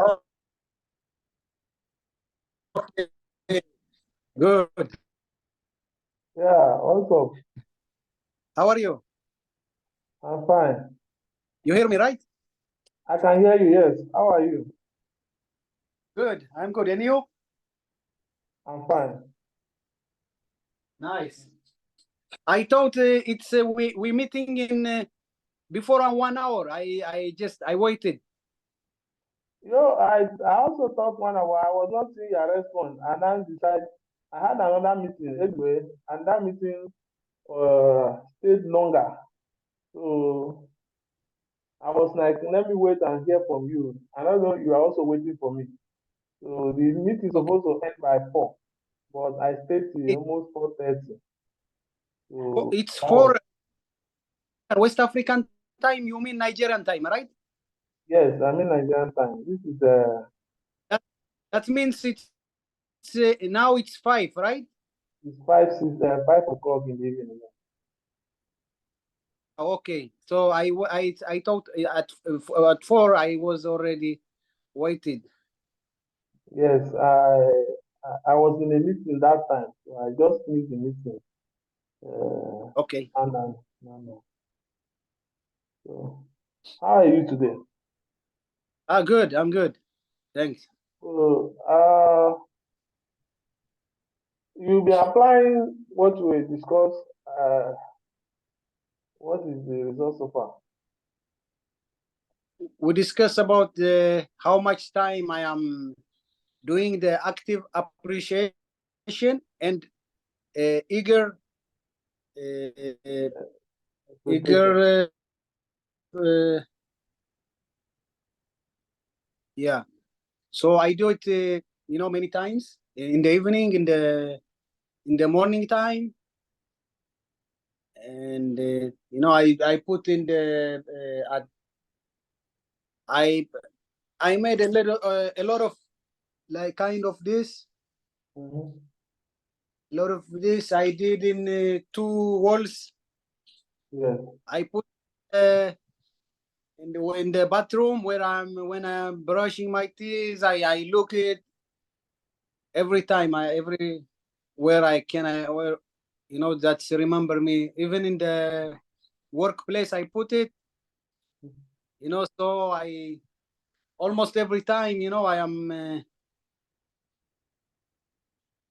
Oh, okay. Good. Yeah, what's up? How are you? I'm fine. You hear me, right? I can hear you, yes. How are you? Good. I'm good. And you? I'm fine. Nice. I thought we meeting in before 1 hour. I waited. I also thought 1 hour. I was not seeing your response, and then decided I had another meeting anyway, and that meeting stayed longer. So I was like, let me wait and hear from you. And I know you are also waiting for me. So the meeting is Okay. supposed to end by 4, but I stayed till It- almost 4:30. So it's that for was, West African time. You mean Nigerian time, right? yes, I'm in Nigerian time. This is That that means it's now it's 5, right? it's 5 o'clock in the evening. Okay. So I thought at 4 I was already waited. Yes, I was in a meeting that time, so I just finished the meeting. Okay. No. So, how are you today? Good. I'm good. Thanks. So, you'll be applying what we discussed. What is the result so far? We discuss about how much time I am doing the active appreciation and eager uh, Appreciation. eager uh, yeah. So I do it many times in the evening, in the morning time, and I put in the I I made a lot of like kind of this. Mm-hmm. A lot of this I did in 2 walls. Yes. I put uh, in the bathroom where I'm when I'm brushing my teeth. I look it every time. Every where I can. Where that's remember me. Even in the workplace, I put it. So I almost every time.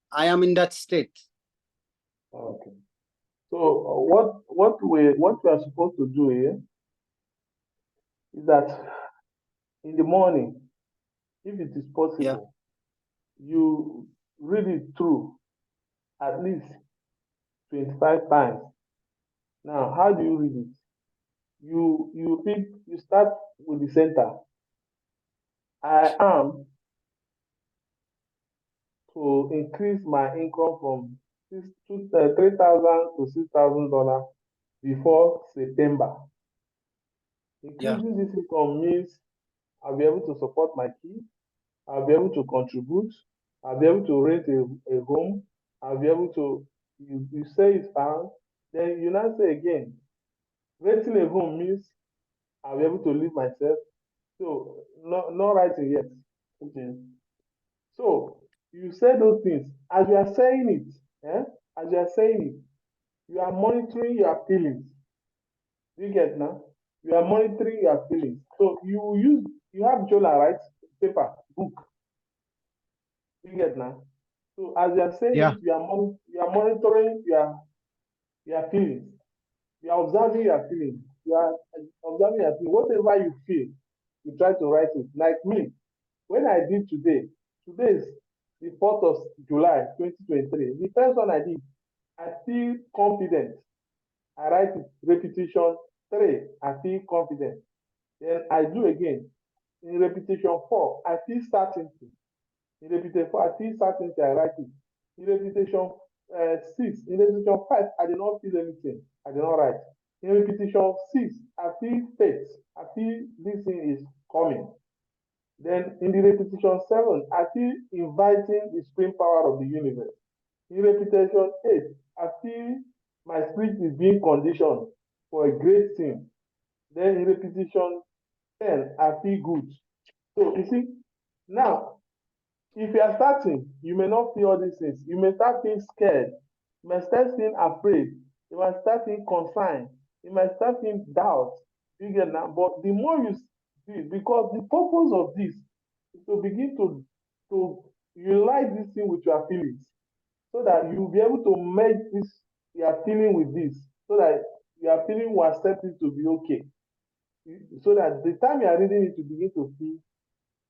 I am in that state. Okay. So, what we are supposed to do here is that in the morning, if it is Yeah. possible, you read it through at least 25 times. Now, how do you read it? You start with the center. I am to increase my income from 3,000 to $6,000 before September. Yeah. Increasing this income means I'll be able to support my kids. I'll be able to contribute. I'll be able to rent a home. I'll be able to, you say it's found, then you now say again, renting a home means I'll be able to live myself. So, not writing yet. Okay. So, you say those things. As you are saying it, as you are saying it, you are monitoring your feelings. You get now? You are monitoring your feelings. So, you have journal, right? Paper, book. You get now? So, as you are saying Yeah. it, you are monitoring your feelings. You are observing your feelings. You are observing your feelings. Whatever you feel, you try to write it. Like me, when I did today is the 4th of July 2023. The first one I did, I feel confident. I write it, repetition 3, I feel confident. Then I do again. In repetition 4, I feel certainty. In repetition 4, I feel certainty, I write it. In repetition 6, in repetition 5, I did not feel anything. I did not write. In repetition 6, I feel faith. I feel this thing is coming. Then in the repetition 7, I feel inviting the supreme power of the universe. In repetition 8, I feel my spirit is being conditioned for a great thing. Then in repetition 10, I feel good. So you see, Now, if you are starting, you may not feel all these things. You may start feeling scared. You may start feeling afraid. You might start feeling concerned. You might start feeling doubt. You get now. But the more you do it, because the purpose of this is to begin to unite this thing with your feelings, so that you'll be able to merge this your feeling with this, so that your feeling will accept it to be okay. So that the time you are reading it, you begin to feel.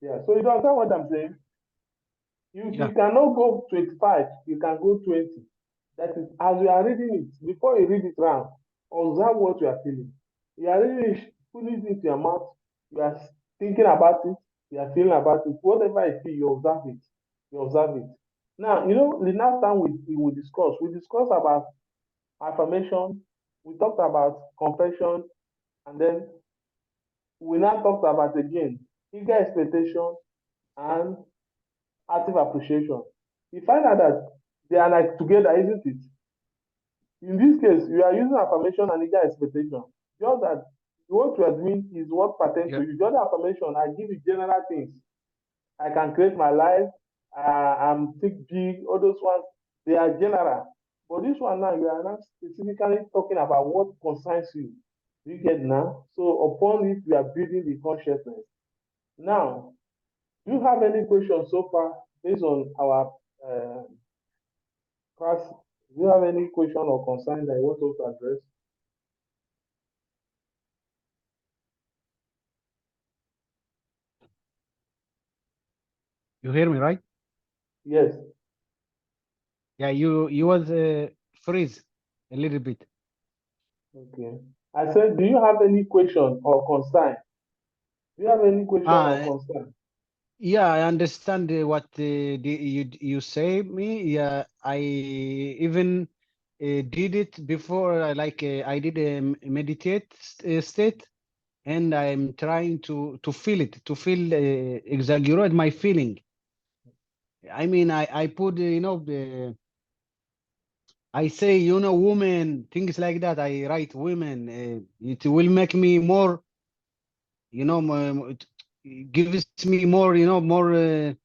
Yeah. So you don't understand what I'm saying? If Yeah. you cannot go 25, you can go 20. That is, as you are reading it, before you read it round, observe what you are feeling. You are reading it, put it into your mouth, you are thinking about it, you are feeling about it. Whatever you feel, you observe it. You observe it. Now, the last time we discussed about affirmation, we talked about confession, and then we now talked about again eager expectation and active appreciation. You find out that they are like together, isn't it? In this case, you are using affirmation and eager expectation. Just that what you are doing is what pertains Yeah. to you. The other affirmation, I give you general things. I can create my life. I'm think big. All those ones, they are general. But this one now, you are not specifically talking about what concerns you. You get now? So upon it, we are building the consciousness. Now, do you have any questions so far based on our class? Do you have any question or concern that you want us to address? You hear me, right? Yes. Yeah. You was freeze a little bit. Okay. I said, do you have any question or concern? Do you have any question or Ah, concern? yeah, I understand what you say me. Yeah, I even did it before. I did a meditate state, and I'm trying to feel it, to feel exaggerate my feeling. I mean, I put I say woman, things like that. I write women. It will make me more, it gives me more, more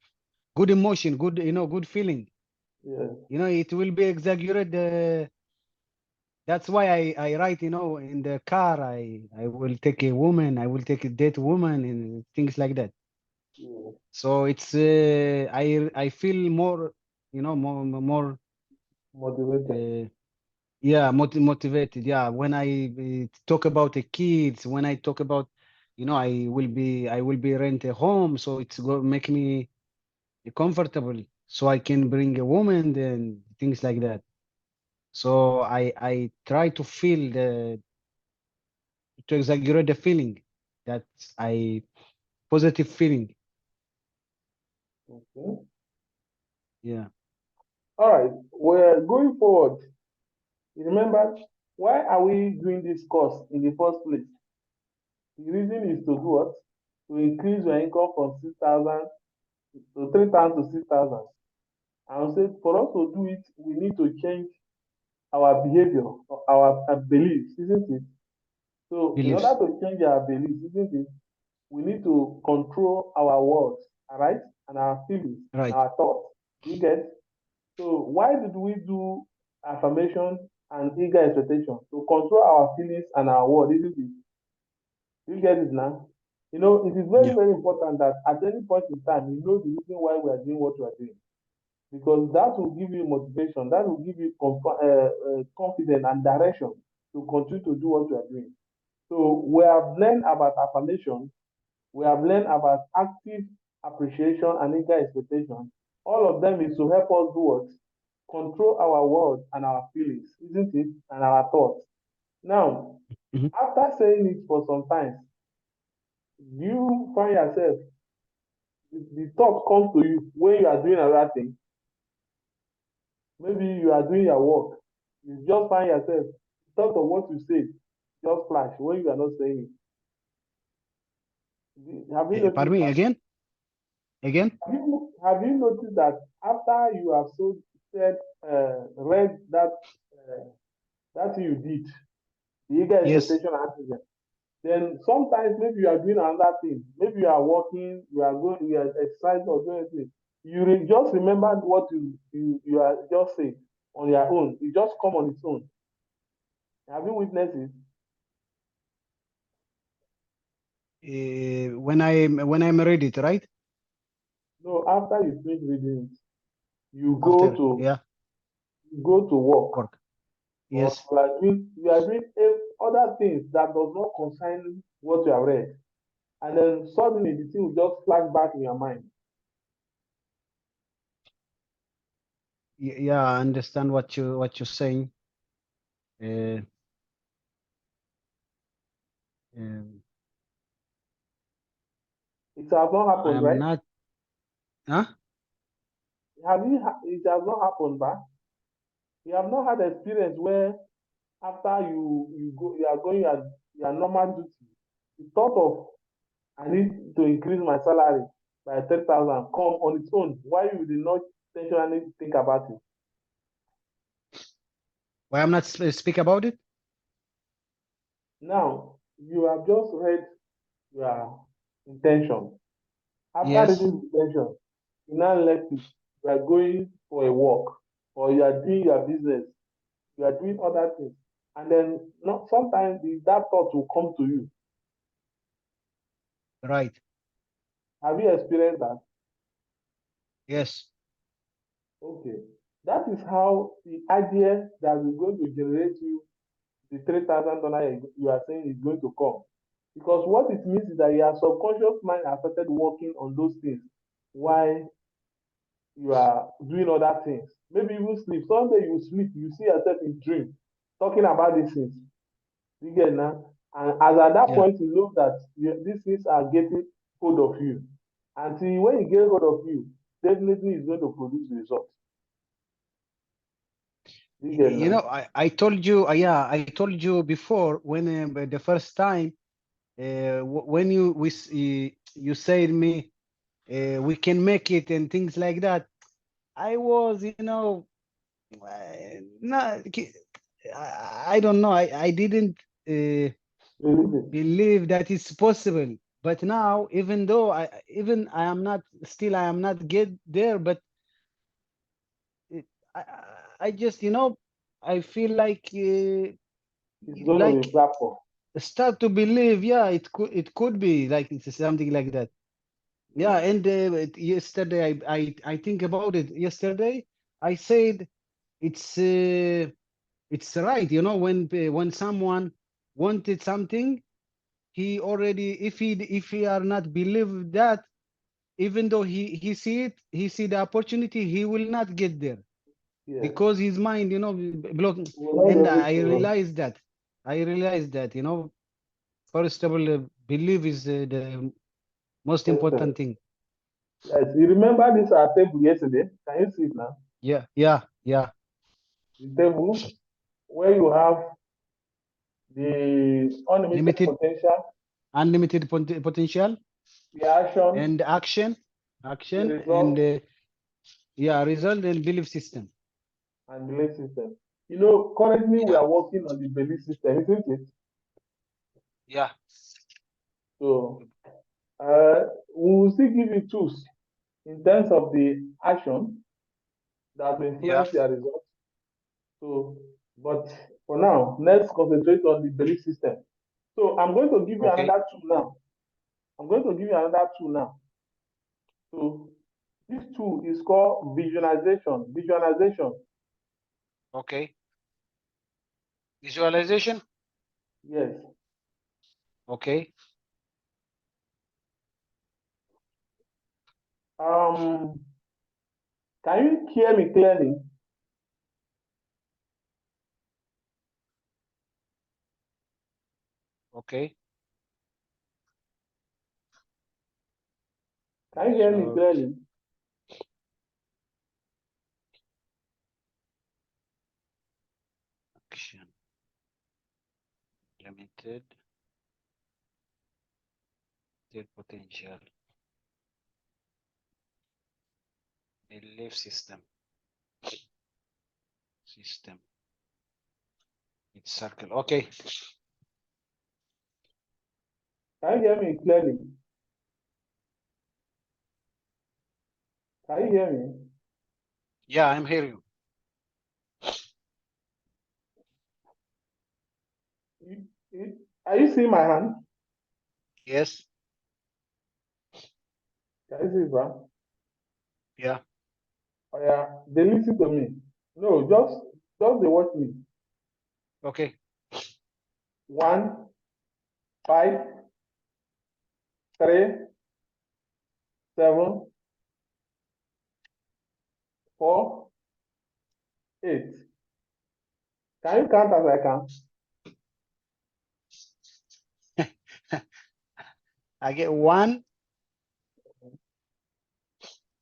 good emotion, good, good feeling. Yes. It will be exaggerate. That's why I write, in the car. I will take a woman. I will take a date woman and things like that. Yes. So it's I feel more, more Motivated. uh, yeah, motivated. Yeah, when I talk about the kids, when I talk about, I will be rent a home, so it's go make me comfortable, so I can bring a woman and things like that. So I try to feel to exaggerate the feeling that I positive feeling. Okay. Yeah. All right. We're going forward. You remember, why are we doing this course in the first place? The reason is to do what? To increase your income from 6,000 to 3,000 to 6,000. And say for us to do it, we need to change our behavior, our beliefs, isn't it? So in order Beliefs. to change our beliefs, isn't it? We need to control our words, all right, and our feelings and Right. our thoughts. You get? So why did we do affirmation and eager expectation? To control our feelings and our words, isn't it? You get it now? It is very, Yeah. very important that at any point in time, you know the reason why we are doing what we are doing. Because that will give you motivation, that will give you confidence and direction to continue to do what you are doing. So we have learned about affirmation, we have learned about active appreciation and eager expectation. All of them is to help us do what? Control our words and our feelings, isn't it? And our thoughts. Now, Mhm. after saying it for some time, you find yourself, the thought comes to you when you are doing another thing. Maybe you are doing your work. You just find yourself, thought of what you say just flash when you are not saying it. Have you Pardon noticed me that? again. Again. Have you noticed that after you have read that you did, the eager Yes. expectation and accident. Then sometimes maybe you are doing another thing. Maybe you are walking, you are going, you are exercising or doing anything. Just remember what you are just saying on your own. It just come on its own. Have you witnessed it? When I'm ready, right? No, after you finish reading it, you go After, to yeah, you go to work, work. or Yes, you are doing other things that does not concern what you have read, and then suddenly the thing will just flash back in your mind. yeah, I understand what you're saying. Uh, um, It has not I happened, am right? not, huh? It has not happened, but you have not had experience where after you are going your normal duty, the thought of I need to increase my salary by 3,000 come on its own. Why you did not intentionally think about it? Why I'm not speak about it? Now you have just read your intention. After Yes, reading the intention, you now left it. You are going for a walk, or you are doing your business, you are doing other things, and then not sometimes that thought will come to you. right. Have you experienced that? Yes, Okay. That is how the idea that is going to generate you the $3,000 you are saying is going to come. Because what it means is that your subconscious mind has started working on those things while you are doing other things. Maybe even sleep. Someday you sleep, you see yourself in dream talking about these things. You get now? And as at that yeah. point, you know that these things are getting hold of you. Until when you get hold of you, definitely it's going to produce results. You get You know, now? I told you, yeah, I told you before when the first time when you said me we can make it and things like that. I was, not, I don't know. I didn't Release it. believe that it's possible. But now, even though I am not still I am not get there, but it, I just I feel It's going to like be platform. start to believe. Yeah, it could be like it's something like that. Yeah, Yes. and yesterday I think about it. Yesterday I said it's uh, it's right. When someone wanted something, he already if he are not believe that, even though he see it, he see the opportunity, he will not get there Yes. because his mind, block. We will not And be able I to. realized that. First of all, belief is the most Question. important thing. Yes. You remember this our table yesterday? Can you see it now? Yeah, yeah, yeah. The table where you have the unlimited Limited, potential, unlimited potential, the action, and action, the and result, yeah, result and belief system. and belief system. Currently we Yeah, are working on the belief system, isn't it? yeah, So we will still give you tools in terms of the action that will yeah. influence your result. So, but for now, let's concentrate on the belief system. So I'm going to give you Okay, another tool now. I'm going to give you another tool now. So this tool is called visualization. Visualization. okay. Visualization. Yes. Okay, Um, can you hear me clearly? okay. Can you hear me Visual clearly? action, limited, their potential, belief system. It's circle. Okay, Can you hear me clearly? Can you hear me? Yeah, I'm hearing Are you seeing my hand? you. Yes. Can you see it, bro? Yeah. Oh, yeah. They listen to me. No, just they watch me. Okay. 1, 5, 3, 7, 4, 8. Can you count as I count? I get 1,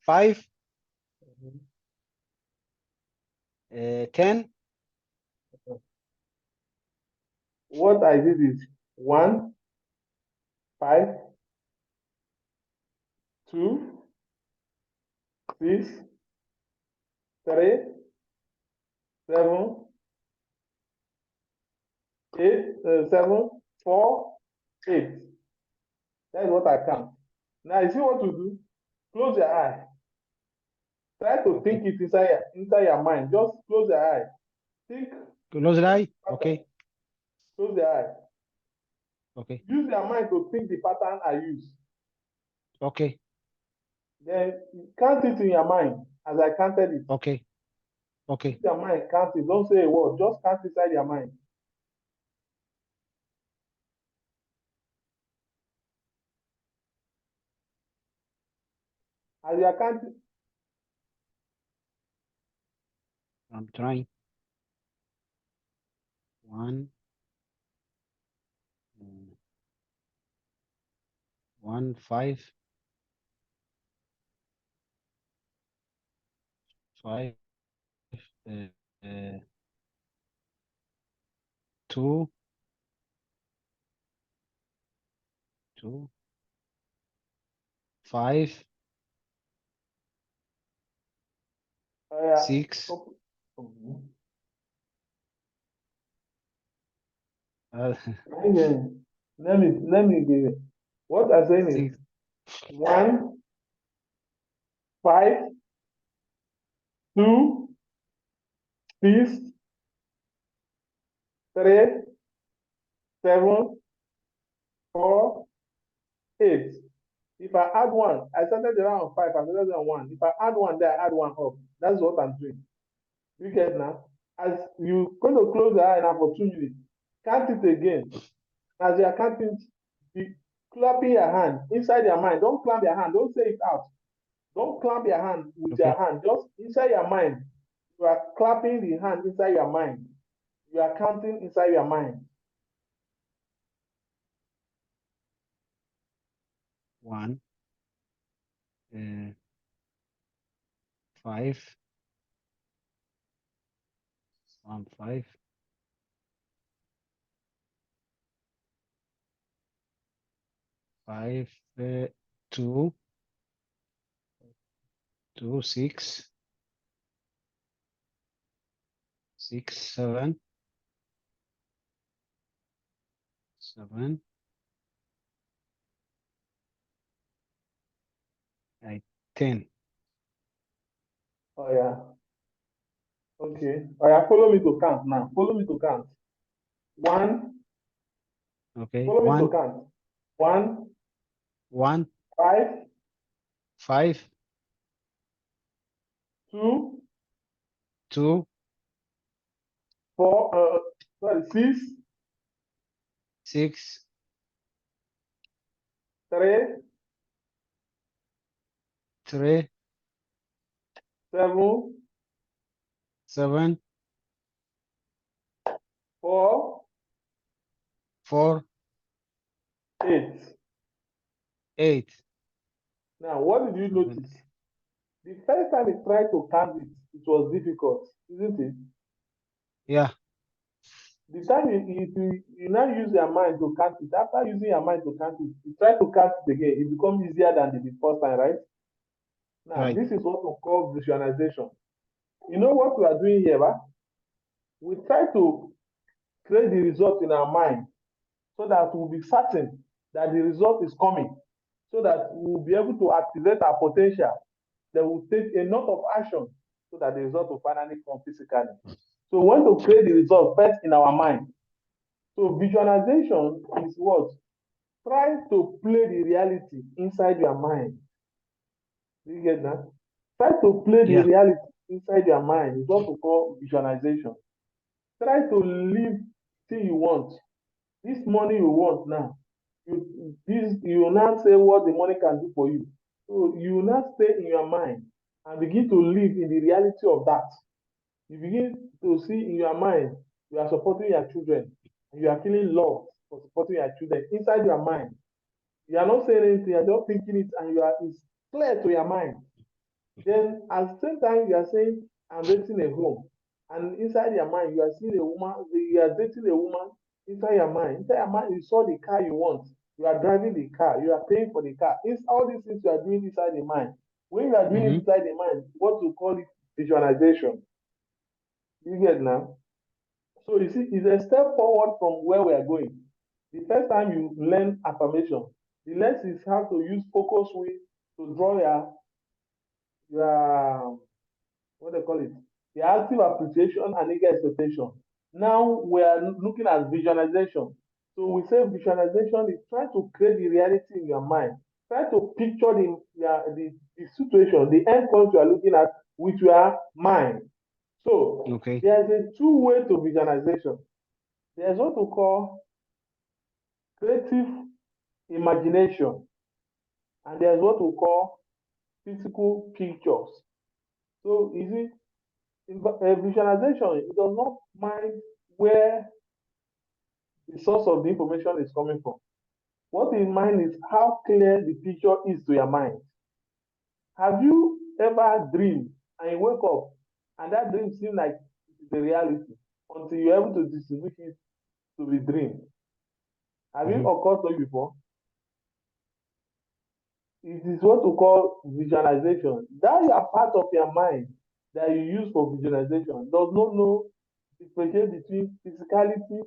5, 10. What I did is 1, 5, 2, 6, 3, 7, 8, 7, 4, 8. That is what I count. Now you see what to do? Close your eye. Try to think it inside your mind. Just close your eye. Think. Close the eye. Okay. Close your eye. Okay. Use your mind to think the pattern I use. Okay. Then count it in your mind as I counted it. Okay. Okay. Use your mind, count it. Don't say a word. Just count inside your mind. As you are counting, I'm trying. 1, 1, 5, 5, 2, 2, 5, 6. Again, let me give it. What I'm saying is 6. 1, 5, 2, 6, 3, 7, 4, 8. If I add 1, I started around 5, I started on 1. If I add 1 there, I add 1 up. That's what I'm doing. You get now? As you going to close the eye now for 2 minutes, count it again. As you are counting, be clapping your hand inside your mind. Don't clamp your hand. Don't say it out. Don't clamp your hand with your Okay. hand. Just inside your mind. You are clapping the hand inside your mind. You are counting inside your mind. 1, 5, 1, 5, 5, 2, 2, 6, 6, 7, 7, 8, 10. Oh yeah. Okay. Oh yeah. Follow me to count now. Follow me to count. 1. Okay. Follow me to 1, count. 1, 1, 5, 5, 2, 2, 4. Sorry. 6, 6, 3, 3, 7, 7, 4, 4, 8. 8. Now, what did you 7. notice? The first time you tried to count it, it was difficult, isn't it? Yeah. The time you now use your mind to count it, after using your mind to count it, you try to count it again, it becomes easier than the first time, right? Now, Right. this is what we call visualization. You know what we are doing here, right? We try to create the result in our mind so that we'll be certain that the result is coming, so that we'll be able to activate our potential. Then we'll take a lot of action so that the result will finally come physically. So we want to create the result first in our mind. So visualization is what? Try to play the reality inside your mind. Do you get that? Try to play the Yeah. reality inside your mind. It's what we call visualization. Try to live thing you want. This money you want now, you will now say what the money can do for you. So you will now stay in your mind and begin to live in the reality of that. You begin to see in your mind you are supporting your children and you are feeling love for supporting your children inside your mind. You are not saying anything, you are just thinking it, and it's clear to your mind. Then at the same time, you are saying, I'm dating a home. And inside your mind, you are seeing a woman, you are dating a woman inside your mind. Inside your mind, you saw the car you want. You are driving the car, you are paying for the car. It's all these things you are doing inside the mind. When you are doing it inside the mind, what we call it visualization. You get now? So you see, it's a step forward from where we are going. The first time you learn affirmation, the next is how to use focus way to draw your what they call it, the active appreciation and eager expectation. Now we are looking at visualization. So we say visualization is trying to create the reality in your mind. Try to picture the situation, the end point you are looking at with your mind. So Okay. there's a two-way to visualization. There's what we call creative imagination, and there's what we call physical pictures. So you see, visualization, it does not mind where the source of the information is coming from. What in mind is how clear the picture is to your mind. Have you ever dreamed and you wake up and that dream seems like it's a reality until you're able to distinguish it to be dream? Have it occurred to you before? It is what we call visualization. That is a part of your mind that you use for visualization does not know differentiate between physicality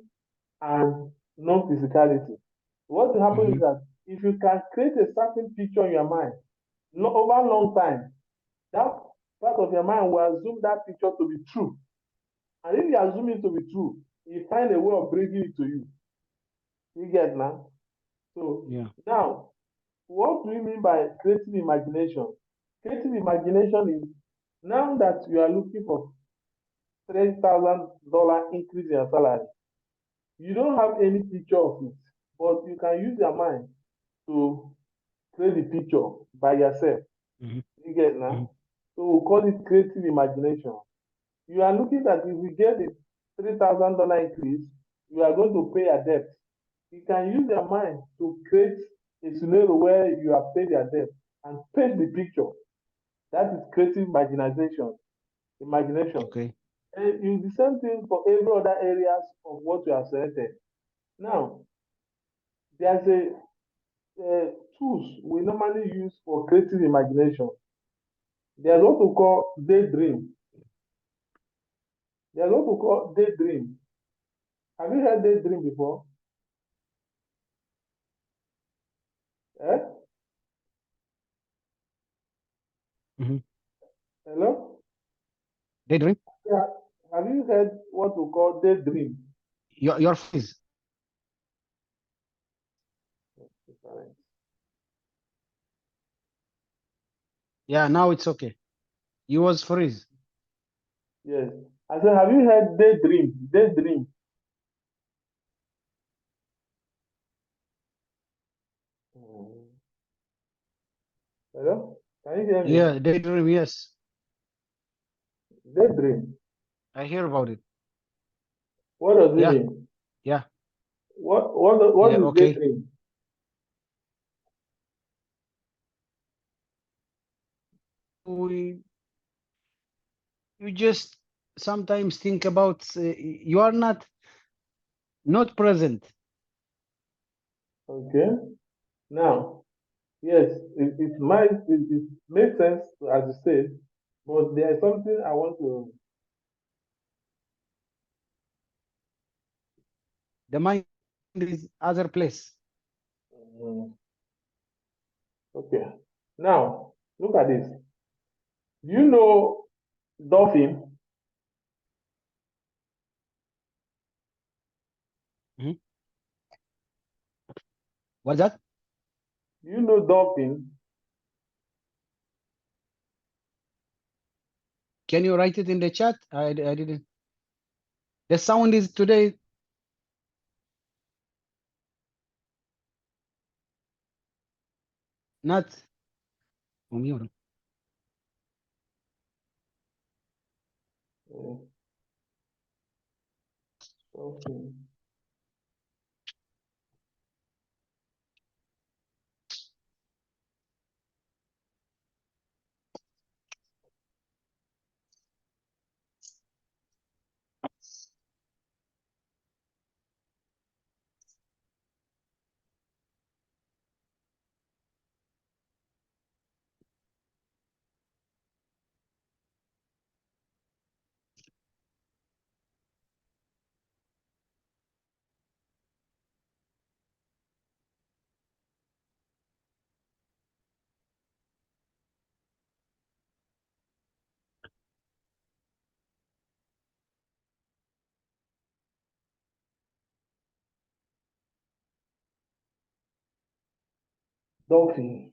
and non-physicality. What will happen is that if you can create a certain picture in your mind over a long time, that part of your mind will assume that picture to be true. And if you assume it to be true, you find a way of bringing it to you. You get now? So Yeah. now, what do we mean by creative imagination? Creative imagination is now that you are looking for $3,000 increase in your salary. You don't have any picture of it, but you can use your mind to create the picture by yourself. You get now? So we call it creative imagination. You are looking at if you get a $3,000 increase, you are going to pay your debt. You can use your mind to create a scenario where you have paid your debt and paint the picture. That is creative imagination. Okay. And it's the same thing for every other areas of what you have selected. Now, there's tools we normally use for creative imagination. There's what we call daydream. There's what we call daydream. Have you heard daydream before? Eh? Hello? Daydream. Yeah. Have you heard what we call daydream? Your freeze. Yeah, now it's okay. You was freeze. Yes. I said, have you heard daydream? Daydream. Hello? Can you hear me? Yeah, daydream. Yes, Daydream. I hear about it. What does it Yeah, mean? yeah, What yeah. is Okay. daydream? We you just sometimes think about you are not present. Okay. Now, yes, it makes sense as you said, but there is something I want to. The mind is other place. Okay. Now, look at this. Do you know dolphin? What's that? Do you know dolphin? Can you write it in the chat? I didn't. The sound is today. Not. Dolphin. Dolphin.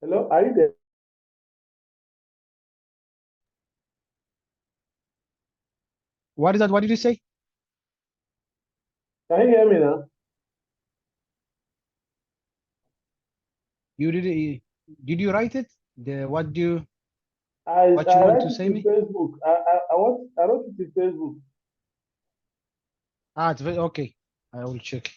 Hello, are you there? What is that? What did you say? Can you hear me now? You did you write it? The what do you I what you want write to it say in me? Facebook. I wrote it in Facebook. Ah, it's very okay. I will check.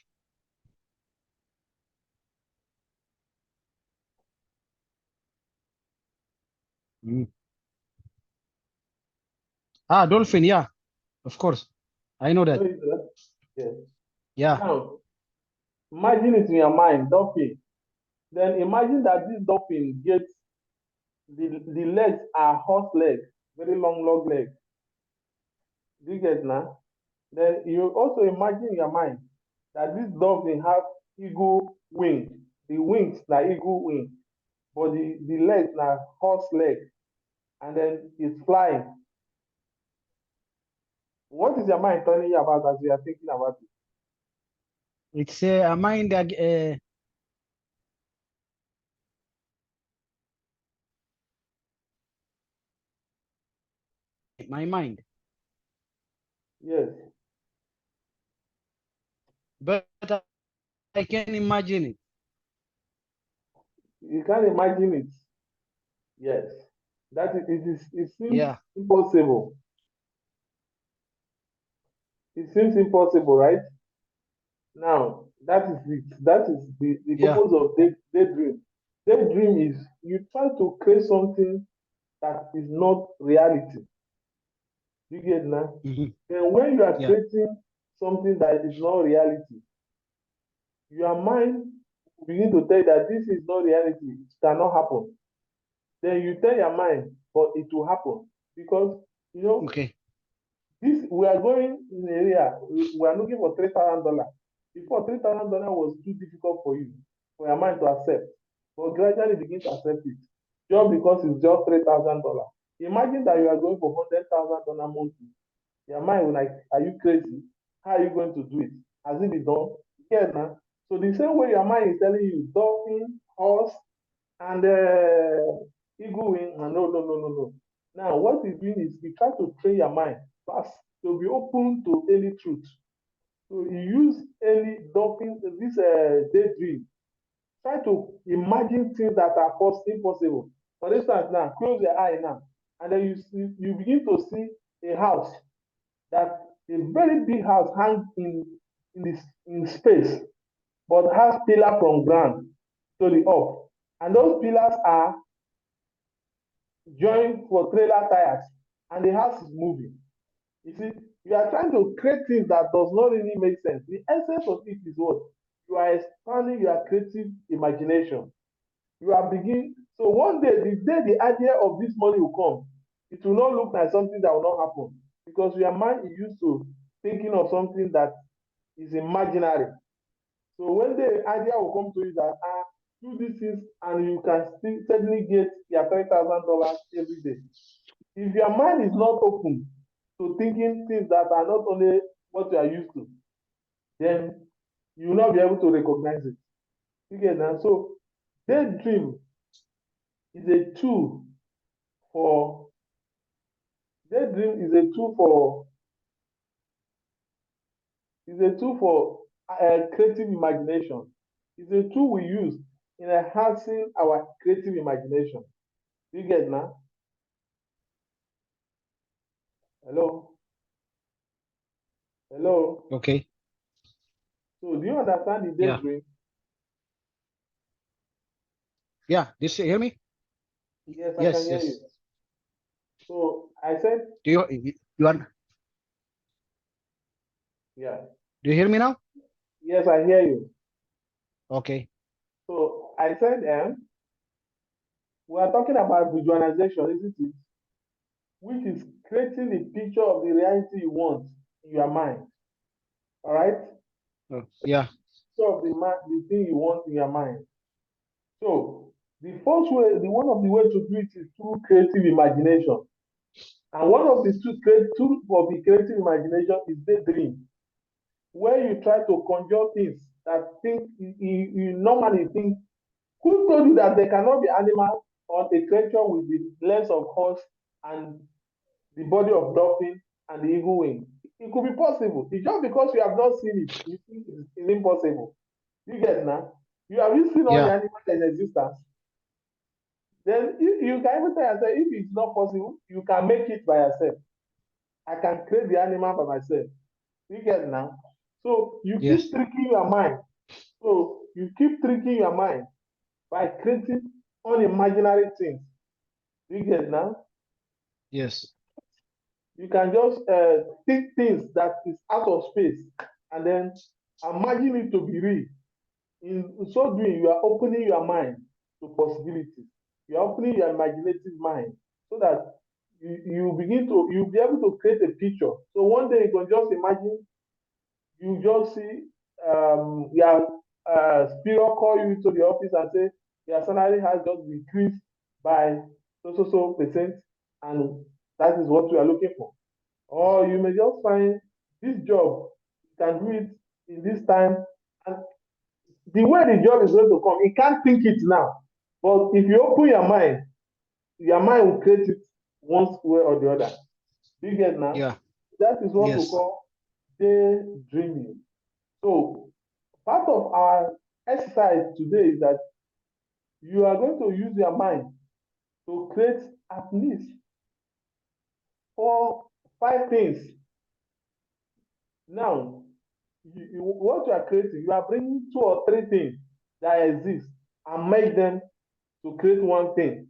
Ah, dolphin, yeah, of course. I know that. Yes. Yeah. Now, imagine it in your mind, dolphin. Then imagine that this dolphin gets the legs are horse legs, very long legs. Do you get now? Then you also imagine in your mind that this dolphin have eagle wing. The wings are eagle wing, but the legs are horse legs, and then it's flying. What is your mind telling you about as you are thinking about it? It's a mind that my mind. Yes. But I can imagine it. You can imagine it. Yes. That it seems Yeah. impossible. It seems impossible, right? Now, that is it. That is the Yeah. purpose of daydream. Daydream is you try to create something that is not reality. You get now? And when you are Yeah. creating something that is not reality, your mind will begin to tell you that this is not reality, it cannot happen. Then you tell your mind, but it will happen. Because you know, Okay. this we are going in an area, we are looking for $3,000. Before $3,000 was too difficult for you, for your mind to accept. But gradually begin to accept it. Just because it's just $3,000. Imagine that you are going for $100,000 monthly. Your mind will like, are you crazy? How are you going to do it? Has it been done? Yeah, man. So the same way your mind is telling you dolphin, horse, and eagle wing, no. Now, what he's doing is he try to train your mind fast to be open to any truth. So you use any dolphin, this daydream. Try to imagine things that are impossible. For instance, now close your eye now, and then you begin to see a house that a very big house hangs in space, but has pillar from ground to the up, and those pillars are joint for trailer tires, and the house is moving. You see, you are trying to create things that does not really make sense. The essence of it is what? You are expanding your creative imagination. You are beginning. So one day, the day the idea of this money will come, it will not look like something that will not happen, because your mind is used to thinking of something that is imaginary. So when the idea will come to you that do these things and you can still suddenly get your $3,000 every day. If your mind is not open to thinking things that are not only what you are used to, then you will not be able to recognize it. You get that? So daydream is a tool for daydream is a tool for creative imagination. It's a tool we use in enhancing our creative imagination. You get now? Hello, hello. Okay. So do you understand the Yeah. daydream? Yeah. This you hear me? Yes, I can Yes. hear Yes. you. So I said, Do you are? yeah. Do you hear me now? Yes, I hear you. Okay. So I said, we are talking about visualization, isn't it? Which is creating a picture of the reality you want in your mind. All right? Yeah. So of the thing you want in your mind. So the first way, the one of the way to do it is through creative imagination. And one of the two of the creative imagination is daydream, where you try to conjure things that you normally think. Who told you that there cannot be animals or a creature with the legs of horse and the body of dolphin and the eagle wing? It could be possible. It's just because you have not seen it, you think it's impossible. You get now? Have you seen all the Yeah. animals in existence? Then you can even tell yourself, if it's not possible, you can make it by yourself. I can create the animal by myself. You get now? So you keep Yes. tricking your mind. So you keep tricking your mind by creating unimaginary things. You get now? Yes. You can just think things that is out of space and then imagine it to be real. In so doing, you are opening your mind to possibilities. You are opening your imaginative mind so that you'll be able to create a picture. So one day you can just imagine, you just see your superior call you to the office and say your salary has just increased by so percent, and that is what you are looking for. Or you may just find this job, you can do it in this time, and the way the job is going to come, you can't think it now. But if you open your mind will create it one way or the other. You get now? Yeah. That is what we Yes. call daydreaming. So part of our exercise today is that you are going to use your mind to create at least 4, 5 things. Now, what you are creating, you are bringing 2 or 3 things that exist and make them to create one thing.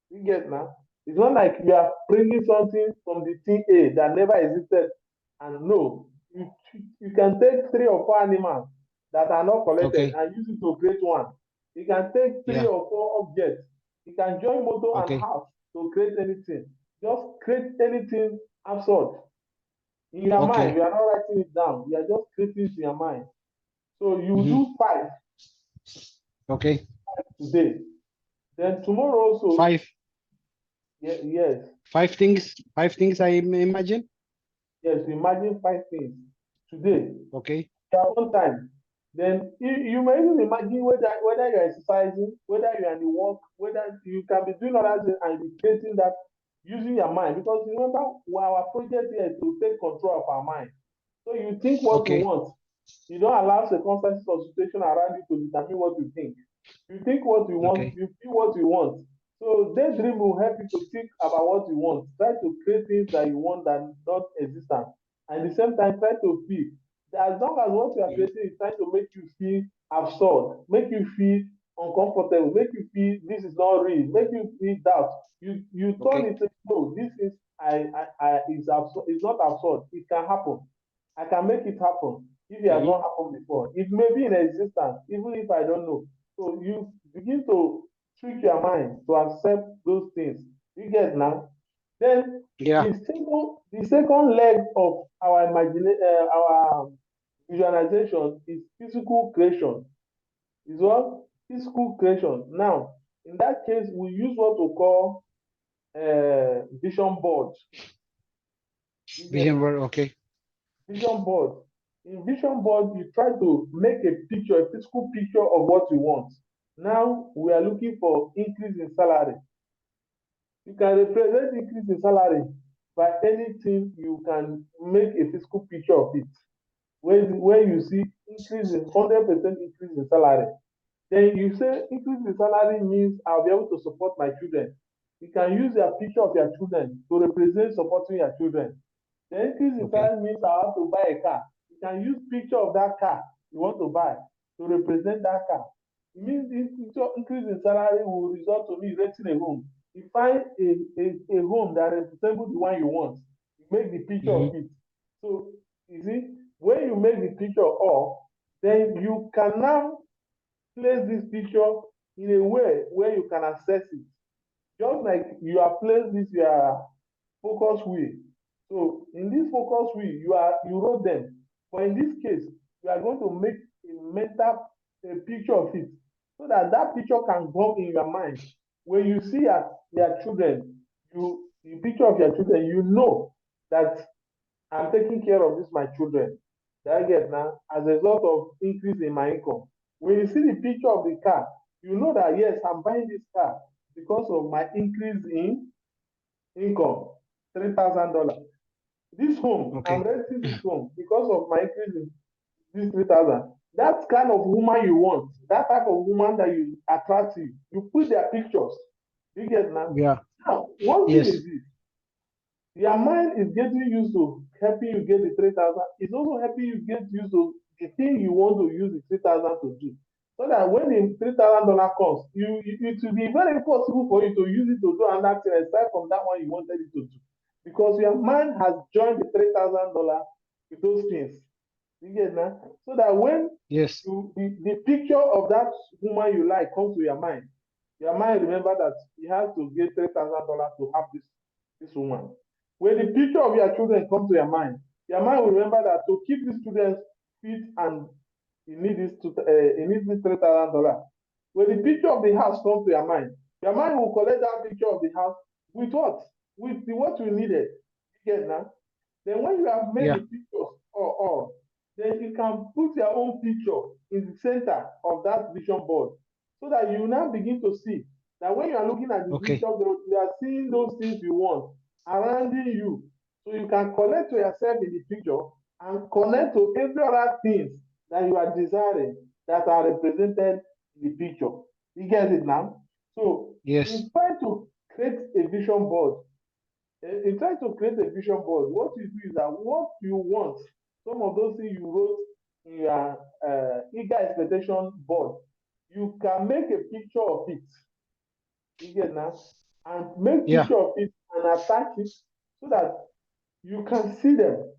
You get now? It's not like you are bringing something from the thing A that never existed. And no, you can take 3 or 4 animals that are not collected Okay. and use it to create one. You can take three Yeah. or four objects. You can join motor and Okay. house to create anything. Just create anything absurd. In your mind, Okay. you are not writing it down. You are just creating it in your mind. So you Mm-hmm. do five Okay. today. Then tomorrow also, Five. yes, Five things. Five things I imagine. yes, imagine 5 things today, Okay. your own time. Then you may even imagine whether you're exercising, whether you're in the work, whether you can be doing other things and be creating that using your mind. Because remember, our project here is to take control of our mind. So you think what you Okay. want. You don't allow circumstances or situation around you to determine what you think. You think what you want, Okay. you feel what you want. So daydream will help you to think about what you want. Try to create things that you want that not existent. And at the same time, try to feel that as long as what you are Mhm. creating is trying to make you feel absurd, make you feel uncomfortable, make you feel this is not real, make you feel doubt. You turn Okay. it to no, this is is absurd, it's not absurd, it can happen. I can make it happen if it has Mhm. not happened before. It may be in existence, even if I don't know. So you begin to trick your mind to accept those things. You get now? Then Yeah. the second leg of our imagination, our visualization is physical creation. Is what? Physical creation. Now, in that case, we use what we call vision board. You get Vision now? board. Okay. Vision board. In vision board, you try to make a picture, a physical picture of what you want. Now we are looking for increase in salary. You can represent increase in salary by anything you can make a physical picture of it. When you see increase in 100% increase in salary, then you say increase in salary means I'll be able to support my children. You can use a picture of your children to represent supporting your children. The increase in Okay. salary means I have to buy a car. You can use picture of that car you want to buy to represent that car. It means this increase in salary will result to me renting a home. You find a home that resembles the one you want. You make the picture Hmm. of it. So you see, when you make the picture of, then you can now place this picture in a way where you can access it. Just like you have placed this your focus wheel. So in this focus wheel, you wrote them. But in this case, you are going to make a mental a picture of it so that that picture can go in your mind. When you see your children, the picture of your children, you know that I'm taking care of this my children. That I get now as a result of increase in my income. When you see the picture of the car, you know that yes, I'm buying this car because of my increase in income, $3,000. This home, I'm Okay. renting this home because of my increase in this 3,000. That kind of woman you want, that type of woman that you attract you put their pictures. You get now. Yeah. Now, one thing Yes. is this: your mind is getting used to helping you get the 3,000. It's also helping you get used to the thing you want to use the 3,000 to do. So that when the $3,000 comes, it will be very possible for you to use it to do another thing aside from that one you wanted it to do. Because your mind has joined the $3,000 with those things. You get that? So that when Yes. the picture of that woman you like comes to your mind remember that you have to get $3,000 to have this woman. When the picture of your children comes to your mind will remember that to keep these children fit and you need this $3,000. When the picture of the house comes to your mind will collect that picture of the house with what? With what you needed. You get now? Then when you have made Yeah. the pictures all, then you can put your own picture in the center of that vision board so that you now begin to see that when you are looking at the Okay. picture, you are seeing those things you want around you. So you can connect to yourself in the picture and connect to every other things that you are desiring that are represented in the picture. You get it now? So Yes. in trying to create a vision board, in trying to create a vision board, what you do is that what you want, some of those things you wrote in your eager expectation board, you can make a picture of it. You get now, and make Yeah. picture of it and attach it so that you can see them.